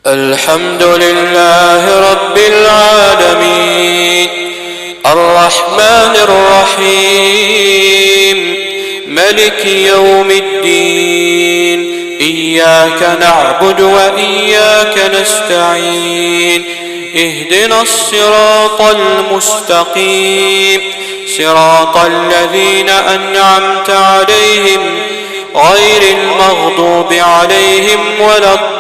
الحمد لله رب العالمين الرحمن الرحيم ملك يوم الدين إياك نعبد وإياك نستعين اهدنا الصراط المستقيم صراط الذين أنعمت عليهم غير المغضوب عليهم ولا الضالين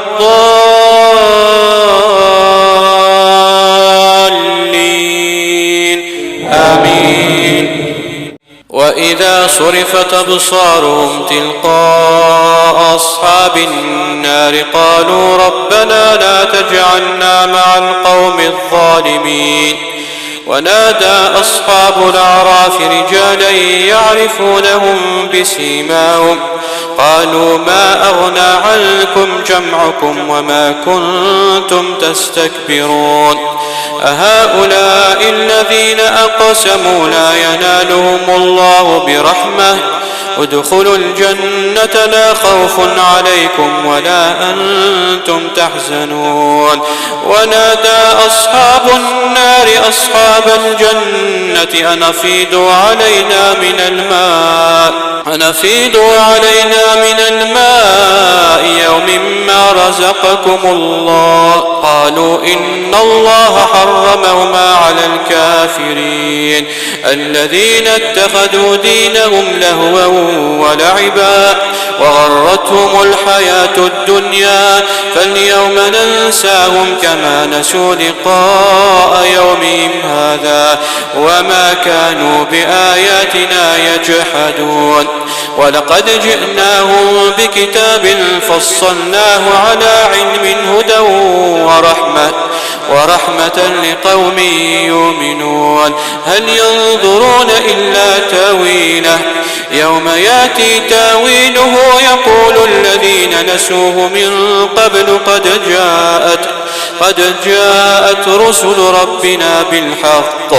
آمين. وإذا صرفت أبصارهم تلقاء أصحاب النار قالوا ربنا لا تجعلنا مع القوم الظالمين. ونادى أصحاب الأعراف رجالا يعرفونهم بسيماهم قالوا ما أغنى عنكم جمعكم وما كنتم تستكبرون أهؤلاء الذين أقسموا لا ينالهم الله برحمة ادخلوا الجنة لا خوف عليكم ولا أنتم تحزنون. ونادى أصحاب النار أصحاب الجنة أن أفيضوا علينا من الماء يوم ما رزقكم الله قالوا إن الله حرمهما على الكافرين الذين اتخذوا دينهم لهوا ولعبا وغرتهم الحياة الدنيا فاليوم ننساهم كما نسوا لقاء يومهم هذا وما كانوا بآياتنا يجحدون. ولقد جئناهم بكتاب فصلناه على علم هدى ورحمة لقوم يؤمنون. هل ينظرون إلا تاويله يوم ياتي تاويله يقول الذين نسوه من قبل قد جاءت رسل ربنا بالحق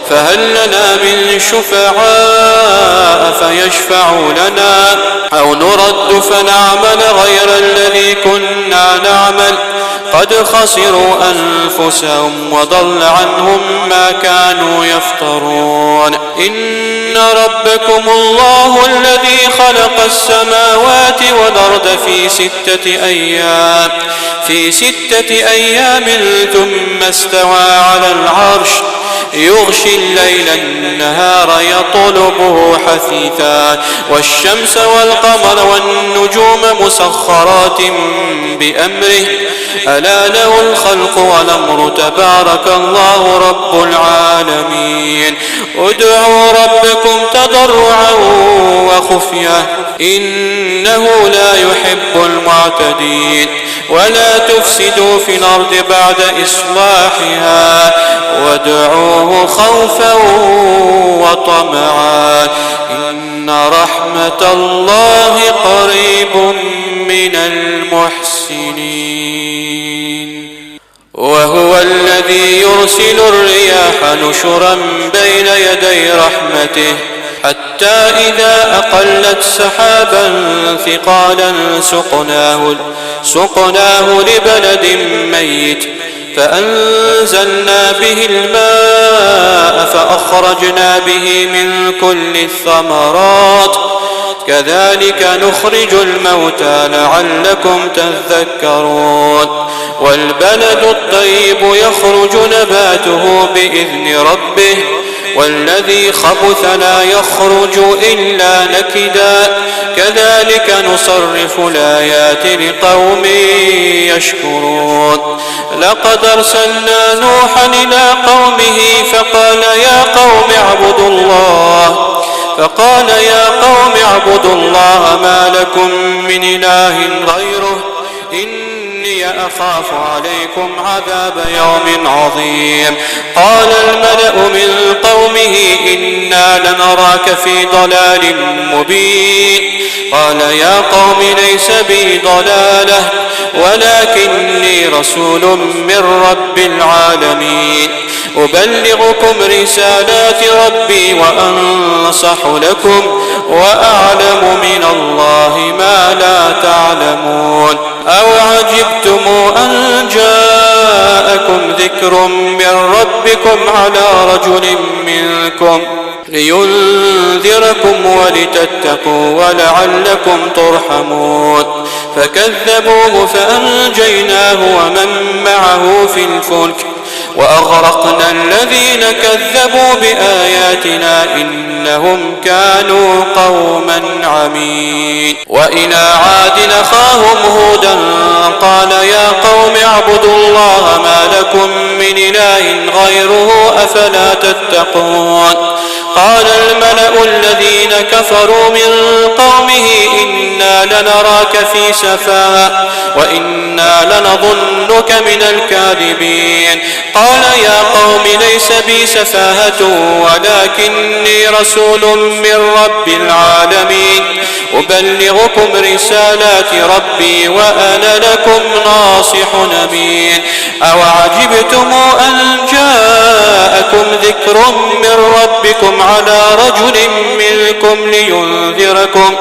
فهل لنا من شفعاء فيشفعوا لنا أو نرد فنعمل غير الذي كنا نعمل قد خسروا أنفسهم وضل عنهم ما كانوا يفترون. إن ربكم الله الذي خلق السماوات والأرض في ستة أيام ثم استوى على العرش يغشي الليل النهار يطلبه حثيثا والشمس والقمر والنجوم مسخرات بأمره ألا له الخلق والأمر تبارك الله رب العالمين. ادعوا ربكم تضرعا وخفية إنه لا يحب المعتدين. ولا تفسدوا في الأرض بعد إصلاحها وادعوه خوفا وطمعا إن رحمة الله قريب من المحسنين. وهو الذي يرسل الرياح نشرا بين يدي رحمته حتى إذا أقلت سحابا ثقالا سقناه لبلد ميت فأنزلنا به الماء فأخرجنا به من كل الثمرات كذلك نخرج الموتى لعلكم تذكرون. والبلد الطيب يخرج نباته بإذن ربه والذي خبث لا يخرج إلا نكدا كذلك نصرف الآيات لقوم يشكرون. لقد أرسلنا نوحا إلى قومه فقال يا قوم اعبدوا الله ما لكم من إله غيره إني أخاف عليكم عذاب يوم عظيم. قال الملأ من قومه إنا لنراك في ضلال مبين. قال يا قوم ليس بي ضلالة ولكني رسول من رب العالمين أبلغكم رسالات ربي وأنصح لكم وأعلم من الله ما لا تعلمون. أو عجبتم أن ذكر من ربكم على رجل منكم لينذركم ولتتقوا ولعلكم ترحمون. فكذبوه فأنجيناه ومن معه في الفلك وأغرقنا الذين كذبوا بآياتنا إنهم كانوا قوما عمين. وإلى عاد أخاهم هودا قال يا قوم اعبدوا الله ما لكم من إله غيره أفلا تتقون. قال الملأ الذين كفروا من قومه إنا لنراك في سفاهة وإنا لنظنك من الكاذبين. قال يا قوم ليس بي سفاهة ولكني رسول من رب العالمين أبلغكم رسالات ربي وأنا لكم ناصح أمين. أوعجبتم أن جاءكم ذكر من ربكم على رجل منكم لينذركم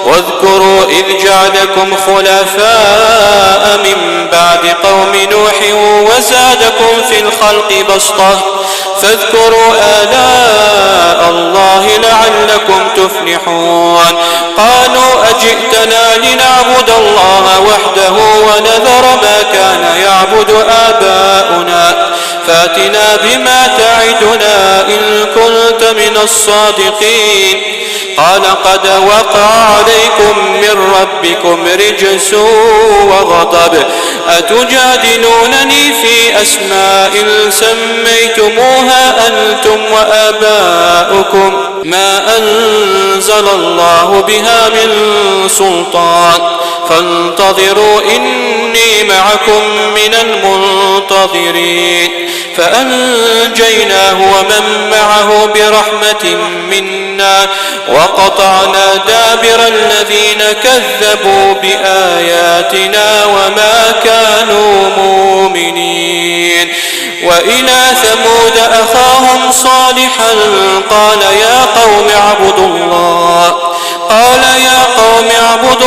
واذكروا إذ جعلكم خلفاء من بعد قوم نوح وزادكم في الخلق بسطة فاذكروا آلاء الله لعلكم تفلحون. قالوا أجئتنا لنعبد الله وحده ونذر ما كان يعبد آباؤنا فاتنا بما تعدنا إن كنت من الصادقين. قال قد وقع عليكم من ربكم رجس وغضب أتجادلونني في أسماء سميتموها أنتم وآباؤكم ما أنزل الله بها من سلطان فانتظروا إني معكم من المنتظرين. فأنجيناه ومن معه برحمة منا وقطعنا دابر الذين كذبوا بآياتنا وما كانوا مؤمنين. وإلى ثمود أخاهم صالحا قال يا قوم اعبدوا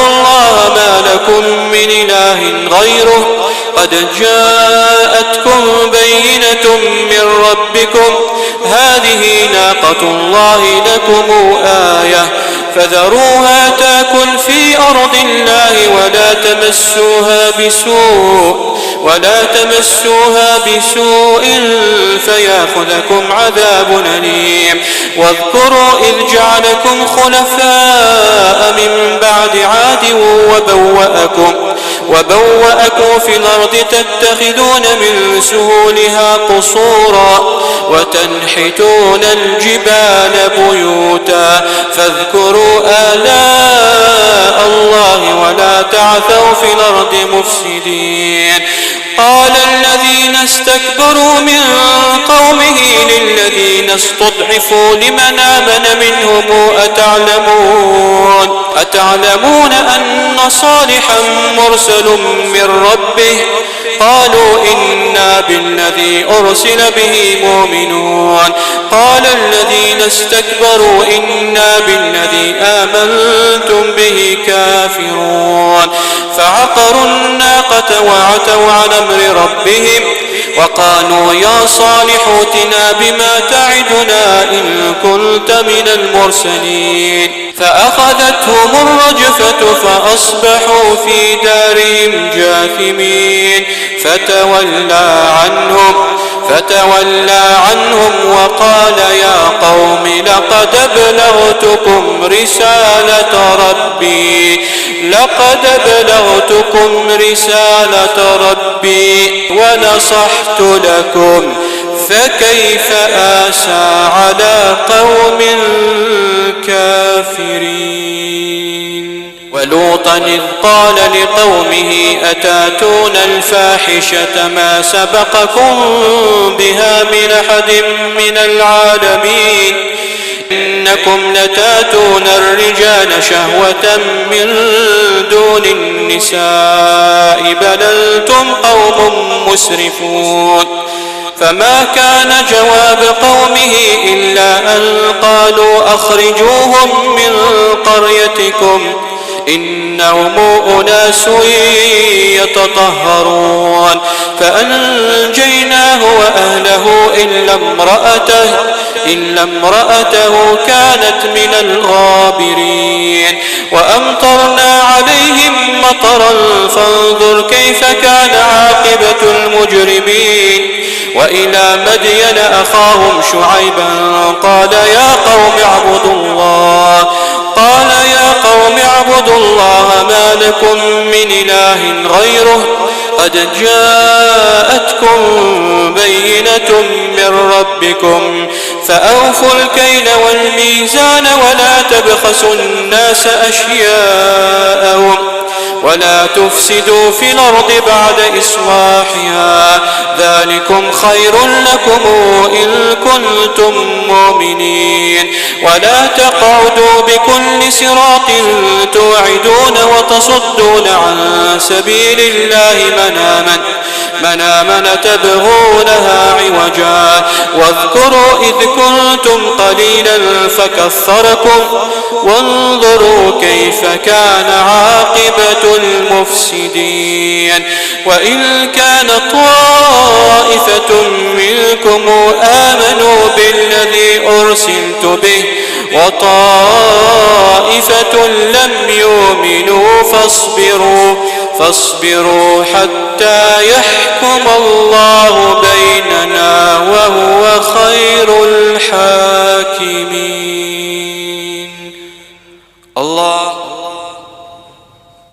الله ما لكم من إله غيره قد جاءتكم بينة من ربكم هذه ناقة الله لكم آية فذروها تأكل في أرض الله ولا تمسوها بسوء فيأخذكم عذاب أليم. واذكروا إذ جعلكم خلفاء من بعد عاد وبوأكم في الأرض تتخذون من سهولها قصورا وتنحتون الجبال بيوتا فاذكروا آلاء الله ولا تعثوا في الأرض مفسدين. قال الذين استكبروا من قومه للذين استضعفوا لمن آمن منهم أتعلمون أن صالحا مرسل من ربه قالوا إنا بالذي أرسل به مؤمنون. قال الذين استكبروا إنا بالذي آمنتم به كافرون. فعقروا الناقة وعتوا عن أمر ربهم وقالوا يا صالح ائتنا بما تعدنا إن كنت من المرسلين. فأخذتهم الرجفة فأصبحوا في دارهم جاثمين. فتولى عنهم وقال يا قوم لقد أبلغتكم رسالة ربي ونصحت لكم فكيف آسى على قوم كافرين. ولوطا إذ قال لقومه أتاتون الفاحشة ما سبقكم بها من أحد من العالمين إنكم لتاتون الرجال شهوة من دون النساء بل أنتم قوم مسرفون. فما كان جواب قومه إلا أن قالوا أخرجوهم من قريتكم إنهم أناس يتطهرون. فأنجيناه إلا امرأته كانت من الغابرين وأمطرنا عليهم مطرا فانظر كيف كان عاقبة المجرمين وإلى مدين أخاهم شعيبا قال يا قوم اعبدوا الله ما لكم من إله غيره قد جاءتكم بينة من ربكم فأوفوا الكيل والميزان ولا تبخسوا الناس أشياءهم ولا تفسدوا في الأرض بعد إصلاحها ذلكم خير لكم إن كنتم مؤمنين ولا تقعدوا بكل صراط توعدون وتصدون عن سبيل الله من آمن تبغونها عوجا واذكروا إذ كنتم قليلا فكثركم وانظروا كيف كان عاقبة المفسدين وإن كان طائفة منكم آمنوا بالذي أرسلت به وطائفة لم يؤمنوا فاصبروا حتى يحكم الله